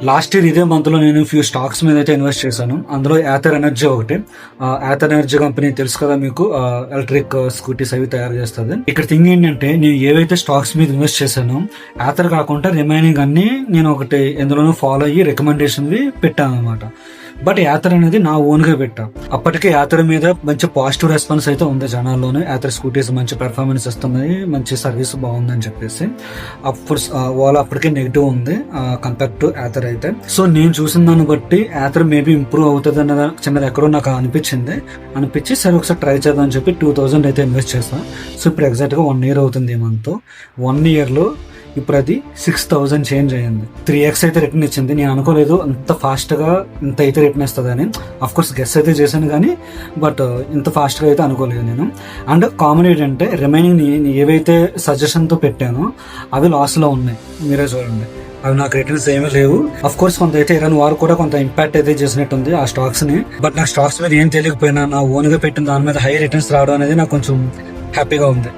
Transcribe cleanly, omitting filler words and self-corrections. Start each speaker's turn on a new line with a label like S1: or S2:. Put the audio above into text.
S1: Last year ఇదే month లో నేను ఫ్యూ స్టాక్స్ మీద అయితే ఇన్వెస్ట్ చేశాను. అందులో యాథర్ ఎనర్జీ ఒకటి. యాథర్ ఎనర్జీ కంపెనీ తెలుసు కదా మీకు, ఎలక్ట్రిక్ స్కూటీస్ అవి తయారు చేస్తుంది. ఇక్కడ థింగ్ ఏంటంటే నేను ఏవైతే స్టాక్స్ మీద ఇన్వెస్ట్ చేశానో యాథర్ కాకుండా రిమైనింగ్ అన్ని నేను ఒకటి ఎందులోనూ ఫాలో అయ్యి రికమెండేషన్ పెట్టాను అనమాట. బట్ యాత్ర అనేది నా ఓన్ గా పెట్టా. అప్పటికే యాత్ర మీద మంచి పాజిటివ్ రెస్పాన్స్ అయితే ఉంది జనాల్లోనే. యాత్ర స్కూటీస్ మంచి పెర్ఫార్మెన్స్ ఇస్తున్నాయి, మంచి సర్వీస్ బాగుందని చెప్పేసి. అఫ్కోర్స్ వాళ్ళ అప్పటికే నెగిటివ్ ఉంది కంపేర్ టు యాత్ర అయితే. సో నేను చూసిన దాన్ని బట్టి యాత్ర మేబీ ఇంప్రూవ్ అవుతుంది అన్న చిన్నది ఎక్కడో నాకు అనిపించి సరే ఒకసారి ట్రై చేద్దాం అని చెప్పి 2000 అయితే ఇన్వెస్ట్ చేస్తాను. సో ఇప్పుడు ఎగ్జాక్ట్ గా 1 year అవుతుంది. ఈ మంత్ 1 year లో ఇప్పుడు అది 6000 చేంజ్ అయ్యింది. 3x అయితే రిటర్న్ ఇచ్చింది. నేను అనుకోలేదు ఇంత ఫాస్ట్ గా ఇంత అయితే రిటర్న్ ఇస్తుందని. అఫ్ కోర్స్ గెస్ అయితే చేశాను కానీ బట్ ఇంత ఫాస్ట్ గా అయితే అనుకోలేదు నేను. అండ్ కామన్ ఏంటంటే రిమైనింగ్ ఏవైతే సజెషన్ తో పెట్టానో అవి లాస్ లో ఉన్నాయి. మీరే చూడండి, అవి నాకు రిటర్న్స్ ఏమీ లేవు. అఫ్ కోర్స్ కొంత అయితే ఇరాన్ వారు కూడా కొంత ఇంపాక్ట్ అయితే చేసినట్టుంది ఆ స్టాక్స్ ని. బట్ నాకు స్టాక్స్ మీద ఏం తెలియకపోయినా నా ఓన్ గా పెట్టిన దాని మీద హై రిటర్న్స్ రావడం అనేది నాకు కొంచెం హ్యాపీగా ఉంది.